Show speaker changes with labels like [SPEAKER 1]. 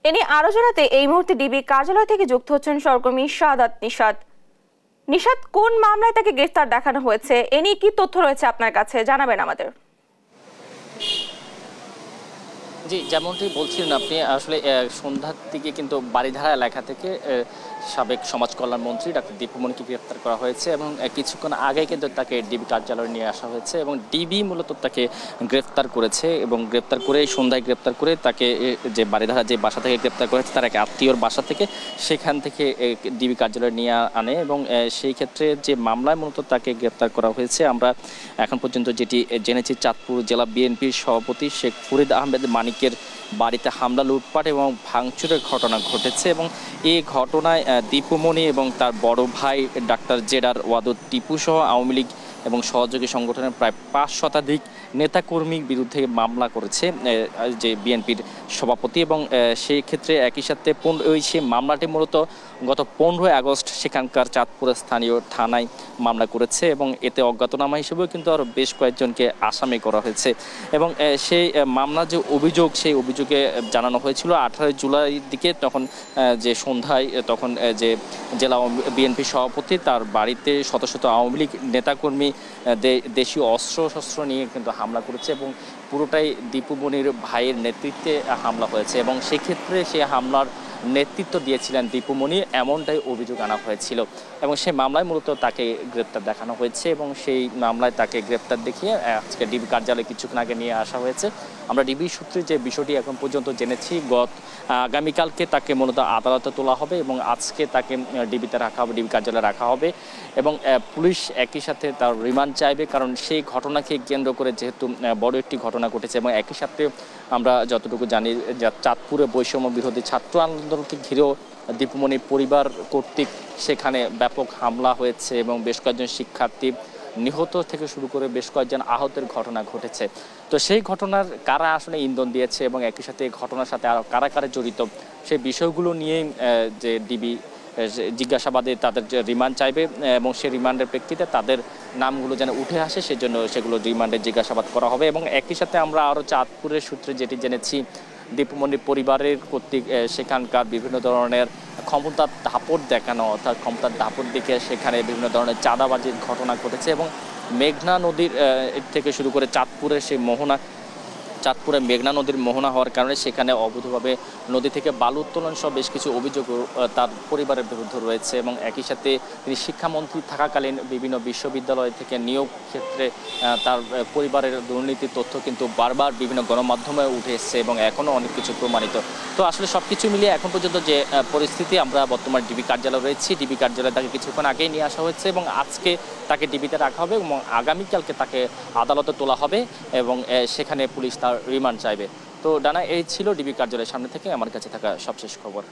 [SPEAKER 1] এ নিয়ে আরো জানাতে এই মুহূর্তে ডিবি কার্যালয় থেকে যুক্ত হচ্ছেন সহকর্মী শাহাদাত নিশাত। নিশাত, কোন মামলায় তাকে গ্রেফতার দেখানো হয়েছে, এ নিয়ে কি তথ্য রয়েছে আপনার কাছে, জানাবেন আমাদের।
[SPEAKER 2] জি, যেমনটি বলছিলেন আপনি, আসলে সন্ধ্যার দিকে কিন্তু বারিধারা এলাকা থেকে সাবেক সমাজ কল্যাণ মন্ত্রী ডাক্তার দীপুমণিকে গ্রেপ্তার করা হয়েছে এবং কিছুক্ষণ আগে কিন্তু তাকে ডিবি কার্যালয়ে নিয়ে আসা হয়েছে এবং ডিবি মূলত তাকে গ্রেপ্তার করেছে এবং গ্রেপ্তার করে সন্ধ্যায় গ্রেপ্তার করে তাকে যে বারিধারা যে বাসা থেকে গ্রেপ্তার করেছে তার এক আত্মীয়র বাসা থেকে সেখান থেকে ডিবি কার্যালয়ে নিয়ে আনে এবং সেই ক্ষেত্রে যে মামলায় মূলত তাকে গ্রেপ্তার করা হয়েছে, আমরা এখন পর্যন্ত যেটি জেনেছি, চাঁদপুর জেলা বিএনপির সভাপতি শেখ ফরিদ আহমেদ মানিকের বাড়িতে হামলা, লুটপাট এবং ভাঙচুরের ঘটনা ঘটেছে এবং এই ঘটনায় দীপুমণি এবং তার বড় ভাই ডাক্তার জেডার ওয়াদুদ টিপু সহ আওয়ামী লীগ এবং সহযোগী সংগঠনের প্রায় 5 শতাধিক নেতাকর্মীর বিরুদ্ধে মামলা করেছে যে বিএনপির সভাপতি এবং সেই ক্ষেত্রে একই সাথে সেই মামলাটি মূলত গত 15 আগস্ট সেখানকার চাঁদপুরের স্থানীয় থানায় মামলা করেছে এবং এতে অজ্ঞাতনামা হিসেবেও কিন্তু আরও বেশ কয়েকজনকে আসামি করা হয়েছে এবং সেই মামলার যে অভিযোগ, সেই অভিযোগে জানানো হয়েছিল 18 জুলাইয়ের দিকে, তখন যে সন্ধ্যায় তখন যে জেলা বিএনপি সভাপতি তার বাড়িতে শত শত আওয়ামী লীগ নেতাকর্মী দেশীয় অস্ত্রশস্ত্র নিয়ে কিন্তু হামলা করেছে এবং পুরোটাই দীপুমণির ভাইয়ের নেতৃত্বে হামলা হয়েছে এবং সেক্ষেত্রে সেই হামলার নেতৃত্ব দিয়েছিলেন দীপুমণি, এমনটাই অভিযোগ আনা হয়েছিল এবং সেই মামলায় মূলত তাকে গ্রেপ্তার দেখানো হয়েছে এবং সেই মামলায় তাকে গ্রেপ্তার দেখিয়ে আজকে ডিবি কার্যালয়ে কিছুক্ষণ আগে নিয়ে আসা হয়েছে। আমরা ডিবি সূত্রে যে বিষয়টি এখন পর্যন্ত জেনেছি, আগামীকালকে তাকে মূলত আদালতে তোলা হবে এবং আজকে তাকে ডিবিতে রাখা হবে, ডিবি কার্যালয়ে রাখা হবে এবং পুলিশ একই সাথে তার রিমান্ড চাইবে, কারণ সেই ঘটনাকে কেন্দ্র করে যেহেতু বড় একটি ঘটনা ঘটেছে এবং একই সাথে আমরা যতটুকু জানি চাঁদপুরে বৈষম্য বিরোধী ছাত্র আন্দোলনকে ঘিরেও দীপুমণির পরিবার কর্তৃক সেখানে ব্যাপক হামলা হয়েছে এবং বেশ কয়েকজন শিক্ষার্থী নিহত থেকে শুরু করে বেশ কয়েকজন আহতের ঘটনা ঘটেছে। তো সেই ঘটনার কারা আসলে ইন্ধন দিয়েছে এবং একই সাথে এই ঘটনার সাথে আরও কারা কারা জড়িত, সেই বিষয়গুলো নিয়েই যে ডিবি জিজ্ঞাসাবাদে তাদের যে রিমান্ড চাইবে এবং সেই রিমান্ডের প্রেক্ষিতে তাদের নামগুলো যেন উঠে আসে সেজন্য সেগুলো রিমান্ডে জিজ্ঞাসাবাদ করা হবে এবং একই সাথে আমরা আরও চাঁদপুরের সূত্রে যেটি জেনেছি, দীপুমণির পরিবারের কর্তৃক সেখানকার বিভিন্ন ধরনের ক্ষমতার দাপট দেখানো, অর্থাৎ ক্ষমতার দাপট দেখে সেখানে বিভিন্ন ধরনের চাঁদাবাজির ঘটনা ঘটেছে এবং মেঘনা নদীর থেকে শুরু করে চাঁদপুরের সেই চাঁদপুরে মেঘনা নদীর মোহনা হওয়ার কারণে সেখানে অবৈধভাবে নদী থেকে বালু উত্তোলন সহ বেশ কিছু অভিযোগ তার পরিবারের বিরুদ্ধে রয়েছে এবং একই সাথে তিনি শিক্ষামন্ত্রী থাকাকালীন বিভিন্ন বিশ্ববিদ্যালয় থেকে নিয়োগ ক্ষেত্রে তার পরিবারের দুর্নীতির তথ্য কিন্তু বারবার বিভিন্ন গণমাধ্যমে উঠে এসছে এবং এখনও অনেক কিছু প্রমাণিত। তো আসলে সব কিছু মিলিয়ে এখন পর্যন্ত যে পরিস্থিতি, আমরা বর্তমান ডিবি কার্যালয়ে রয়েছি, ডিবি কার্যালয়ে তাকে কিছুক্ষণ আগেই নিয়ে আসা হয়েছে এবং আজকে তাকে ডিবিতে রাখা হবে এবং আগামীকালকে তাকে আদালতে তোলা হবে এবং সেখানে পুলিশ তার রিমান্ড চাইবে। তো ডানা, এই ছিল ডিবি কার্যালয়ের সামনে থেকে আমার কাছে থাকা সবশেষ খবর।